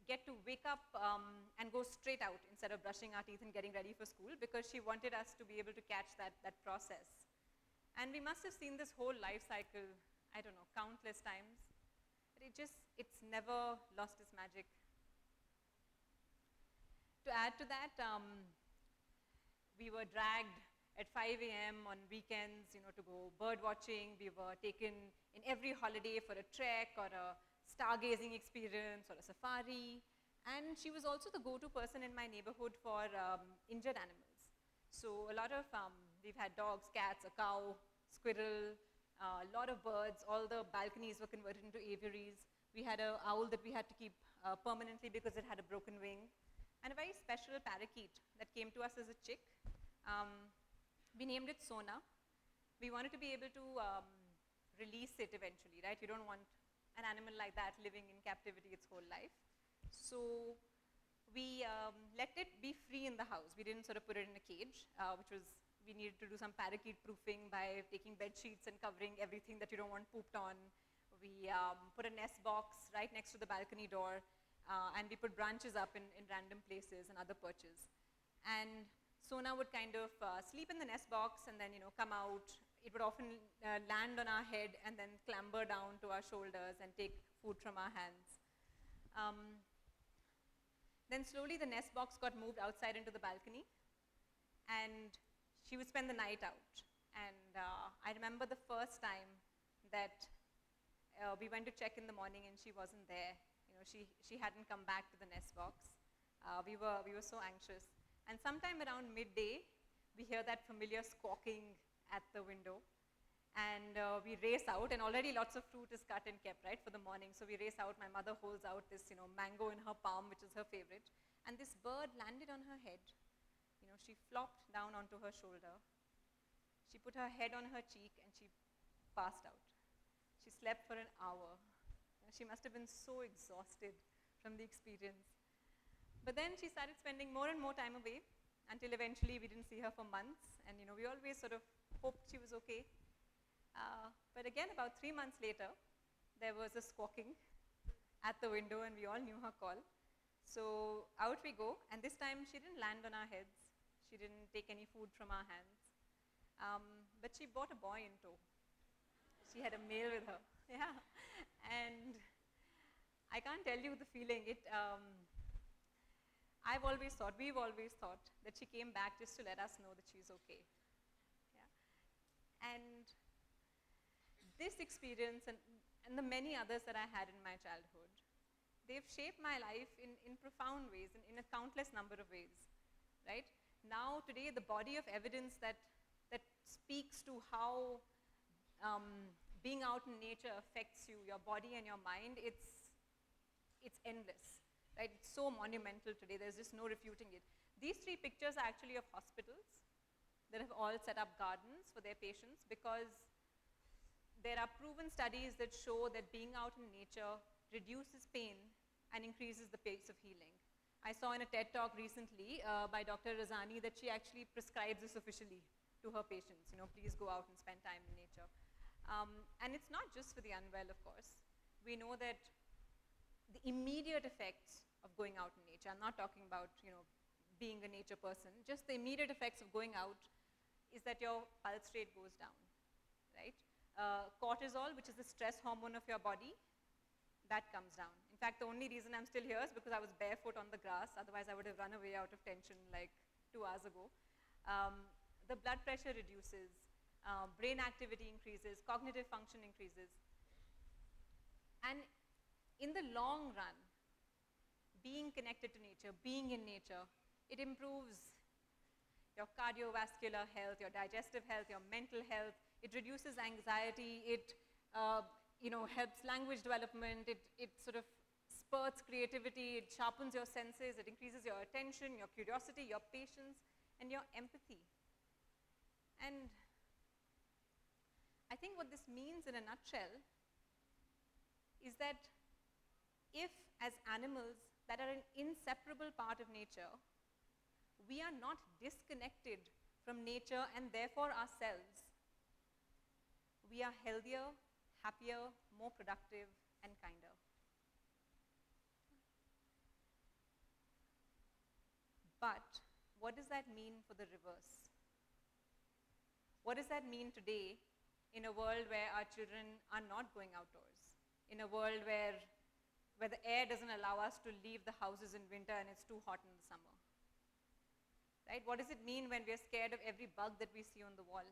get to wake up and go straight out instead of brushing our teeth and getting ready for school, because she wanted us to be able to catch that process. And we must have seen this whole life cycle, I don't know, countless times. But it's never lost its magic. To add to that, we were dragged at 5 a.m. on weekends, to go bird watching. We were taken in every holiday for a trek or a stargazing experience or a safari. And she was also the go-to person in my neighborhood for injured animals. So a lot of, we've had dogs, cats, a cow, squirrel, a lot of birds. All the balconies were converted into aviaries. We had an owl that we had to keep permanently because it had a broken wing. And a very special parakeet that came to us as a chick. We named it Sona. We wanted to be able to release it eventually, right? You don't want an animal like that living in captivity its whole life. So we let it be free in the house. We didn't sort of put it in a cage, we needed to do some parakeet proofing by taking bed sheets and covering everything that you don't want pooped on. We put a nest box right next to the balcony door, and we put branches up in random places and other perches. And Sona would kind of sleep in the nest box and then, come out. It would often land on our head and then clamber down to our shoulders and take food from our hands. Then slowly the nest box got moved outside into the balcony, and she would spend the night out. And I remember the first time that we went to check in the morning and she wasn't there. She hadn't come back to the nest box. We were so anxious. And sometime around midday, we hear that familiar squawking at the window. And we race out, and already lots of fruit is cut and kept, right, for the morning. So we race out. My mother holds out this, mango in her palm, which is her favorite. And this bird landed on her head. She flopped down onto her shoulder. She put her head on her cheek, and she passed out. She slept for an hour. She must have been so exhausted from the experience. But then she started spending more and more time away until eventually we didn't see her for months. And we always sort of hoped she was okay. But again, about 3 months later, there was a squawking at the window, and we all knew her call. So out we go, and this time she didn't land on our heads. She didn't take any food from our hands. But she brought a boy in tow. She had a male with her. Yeah. And I can't tell you the feeling. We've always thought that she came back just to let us know that she's okay. Yeah. And this experience and the many others that I had in my childhood, they've shaped my life in profound ways, in a countless number of ways, right? Now, today, the body of evidence that speaks to how being out in nature affects you, your body and your mind, it's endless, right? It's so monumental today, there's just no refuting it. These 3 pictures are actually of hospitals that have all set up gardens for their patients, because there are proven studies that show that being out in nature reduces pain and increases the pace of healing. I saw in a TED talk recently by Dr. Razani that she actually prescribes this officially to her patients. Please go out and spend time in nature. And it's not just for the unwell, of course. We know that the immediate effects of going out in nature, I'm not talking about, being a nature person, just the immediate effects of going out is that your pulse rate goes down, right? Cortisol, which is the stress hormone of your body, that comes down. In fact, the only reason I'm still here is because I was barefoot on the grass, otherwise I would have run away out of tension like 2 hours ago. The blood pressure reduces, brain activity increases, cognitive function increases. And in the long run, being connected to nature, being in nature, it improves your cardiovascular health, your digestive health, your mental health. It reduces anxiety. It helps language development. It sort of spurts creativity. It sharpens your senses. It increases your attention, your curiosity, your patience, and your empathy. And I think what this means in a nutshell is that if, as animals that are an inseparable part of nature, we are not disconnected from nature and therefore ourselves, we are healthier, happier, more productive, and kinder. But what does that mean for the reverse? What does that mean today in a world where our children are not going outdoors? In a world where the air doesn't allow us to leave the houses in winter and it's too hot in the summer? Right? What does it mean when we're scared of every bug that we see on the wall?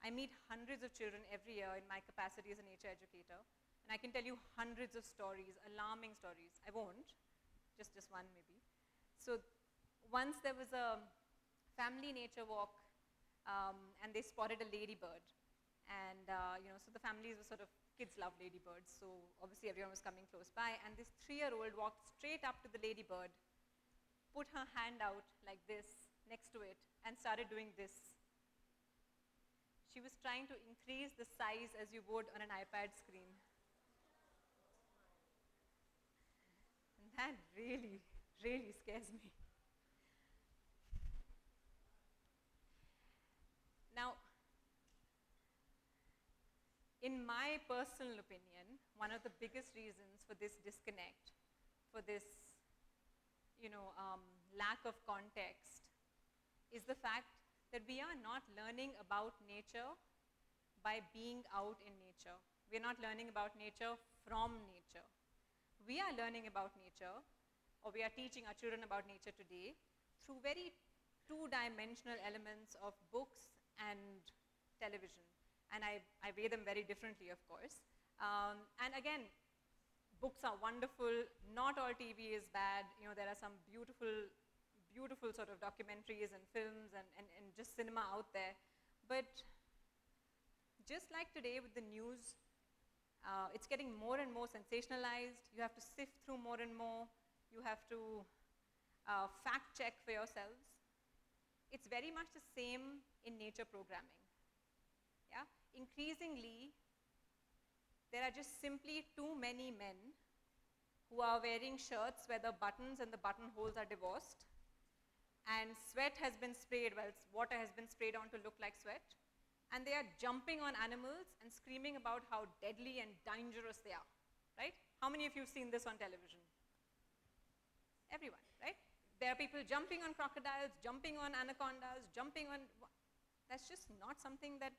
I meet hundreds of children every year in my capacity as a nature educator, and I can tell you hundreds of stories, alarming stories. I won't, just one maybe. So once there was a family nature walk, and they spotted a ladybird. And so the families were sort of, kids love ladybirds, so obviously everyone was coming close by, and this 3-year-old walked straight up to the ladybird, put her hand out like this next to it, and started doing this. She was trying to increase the size as you would on an iPad screen. And that really, really scares me. Now, in my personal opinion, one of the biggest reasons for this disconnect, for this, lack of context, is the fact that we are not learning about nature by being out in nature. We are not learning about nature from nature. We are learning about nature, or we are teaching our children about nature today through very two-dimensional elements of books and television. And I weigh them very differently, of course. And again, books are wonderful. Not all TV is bad. There are some beautiful sort of documentaries and films and just cinema out there. But just like today with the news, it's getting more and more sensationalized. You have to sift through more and more. You have to fact check for yourselves. It's very much the same in nature programming. Yeah? Increasingly, there are just simply too many men who are wearing shirts where the buttons and the buttonholes are divorced, and sweat has been sprayed, water has been sprayed on to look like sweat, and they are jumping on animals and screaming about how deadly and dangerous they are, right? How many of you have seen this on television? Everyone, right? There are people jumping on crocodiles, jumping on anacondas, jumping on... That's just not something that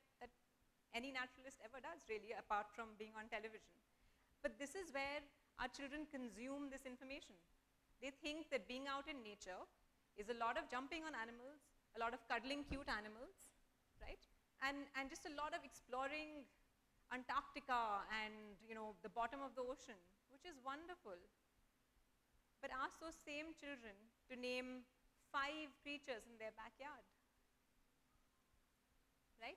any naturalist ever does, really, apart from being on television. But this is where our children consume this information. They think that being out in nature is a lot of jumping on animals, a lot of cuddling cute animals, right? And just a lot of exploring Antarctica and the bottom of the ocean, which is wonderful. But ask those same children to name 5 creatures in their backyard, right?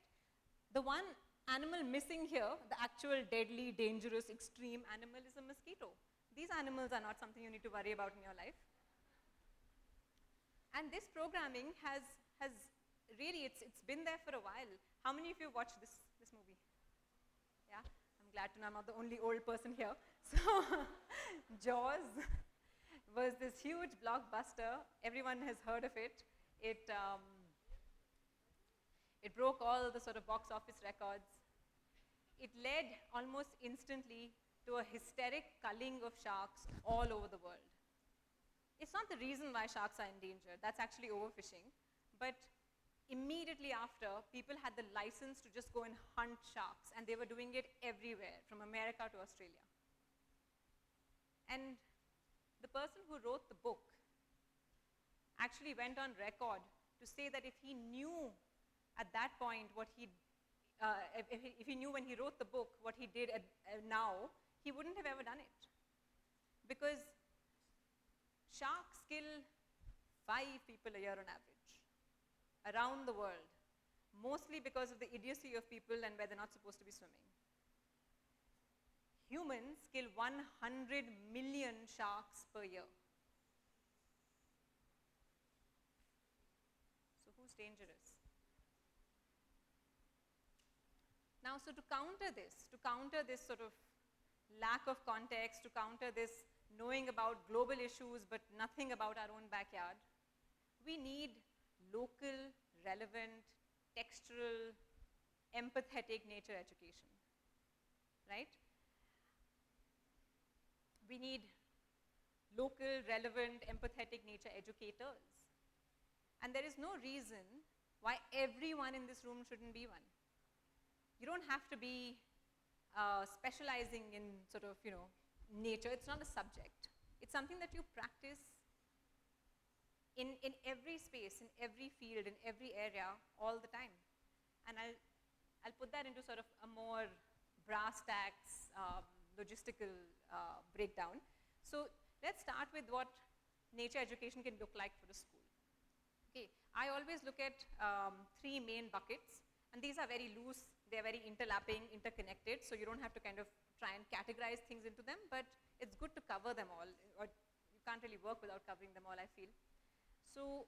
The one animal missing here, the actual deadly, dangerous, extreme animal, is a mosquito. These animals are not something you need to worry about in your life. And this programming has really, it's been there for a while. How many of you watched this movie? Yeah, I'm glad to know I'm not the only old person here. So, Jaws was this huge blockbuster. Everyone has heard of it. It broke all the sort of box office records. It led almost instantly to a hysteric culling of sharks all over the world. It's not the reason why sharks are endangered. That's actually overfishing. But immediately after, people had the license to just go and hunt sharks, and they were doing it everywhere, from America to Australia. And the person who wrote the book actually went on record to say that if he knew at that point if he knew when he wrote the book what he did now, he wouldn't have ever done it. Because sharks kill 5 people a year on average, around the world, mostly because of the idiocy of people and where they're not supposed to be swimming. Humans kill 100 million sharks per year. So who's dangerous? Now, so to counter this sort of lack of context, to counter this knowing about global issues but nothing about our own backyard, we need local, relevant, textural, empathetic nature education, right? We need local, relevant, empathetic nature educators. And there is no reason why everyone in this room shouldn't be one. You don't have to be specializing in sort of, nature. It's not a subject. It's something that you practice in every space, in every field, in every area, all the time. And I'll put that into sort of a more brass tacks, logistical breakdown. So let's start with what nature education can look like for a school. Okay, I always look at 3 main buckets, and these are very loose, they're very interlapping, interconnected, so you don't have to kind of try and categorize things into them, but it's good to cover them all, or you can't really work without covering them all, I feel. So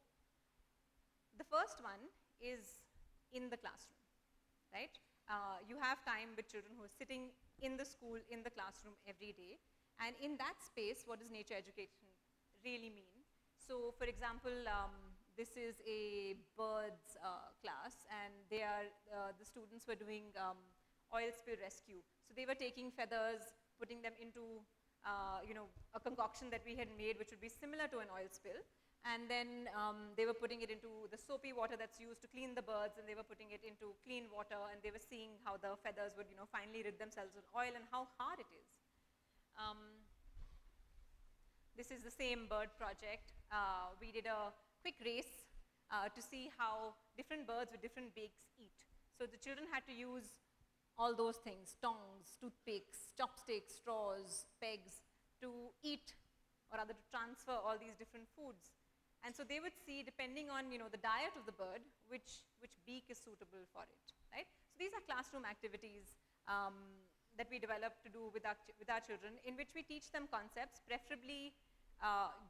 the first one is in the classroom, right? You have time with children who are sitting in the school, in the classroom every day, and in that space, what does nature education really mean? So for example, this is a birds class, and they are, the students were doing oil spill rescue. So they were taking feathers, putting them into a concoction that we had made, which would be similar to an oil spill. And then they were putting it into the soapy water that's used to clean the birds, and they were putting it into clean water, and they were seeing how the feathers would finally rid themselves of oil and how hard it is. This is the same bird project. We did a quick race to see how different birds with different beaks eat. So the children had to use all those things, tongs, toothpicks, chopsticks, straws, pegs, to eat, or rather to transfer all these different foods. And so they would see, depending on the diet of the bird, which beak is suitable for it, right? So these are classroom activities that we develop to do with our children, in which we teach them concepts, preferably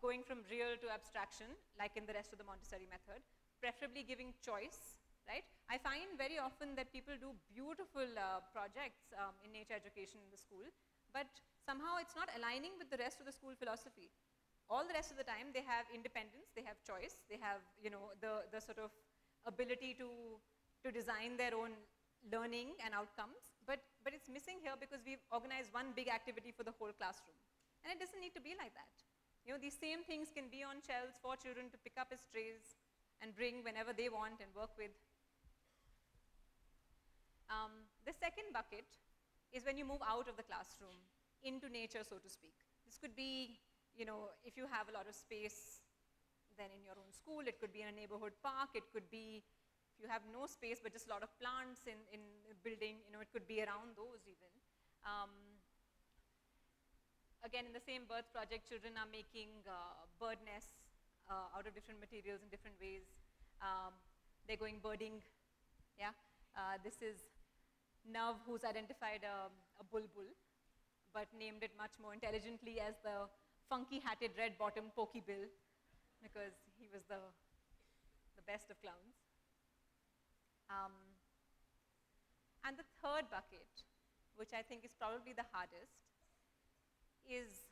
going from real to abstraction, like in the rest of the Montessori method, preferably giving choice, right? I find very often that people do beautiful projects in nature education in the school, but somehow it's not aligning with the rest of the school philosophy. All the rest of the time, they have independence, they have choice, they have the sort of ability to design their own learning and outcomes, but it's missing here because we've organized one big activity for the whole classroom. And it doesn't need to be like that. These same things can be on shelves for children to pick up as trays and bring whenever they want and work with. The second bucket is when you move out of the classroom into nature, so to speak. This could be, if you have a lot of space, then in your own school, it could be in a neighborhood park, it could be if you have no space but just a lot of plants in a building, it could be around those even. Again, in the same birds project, children are making bird nests out of different materials in different ways. They're going birding, yeah. This is Nav, who's identified a bulbul, but named it much more intelligently as the funky-hatted, red-bottomed pokebill, because he was the best of clowns. And the third bucket, which I think is probably the hardest, is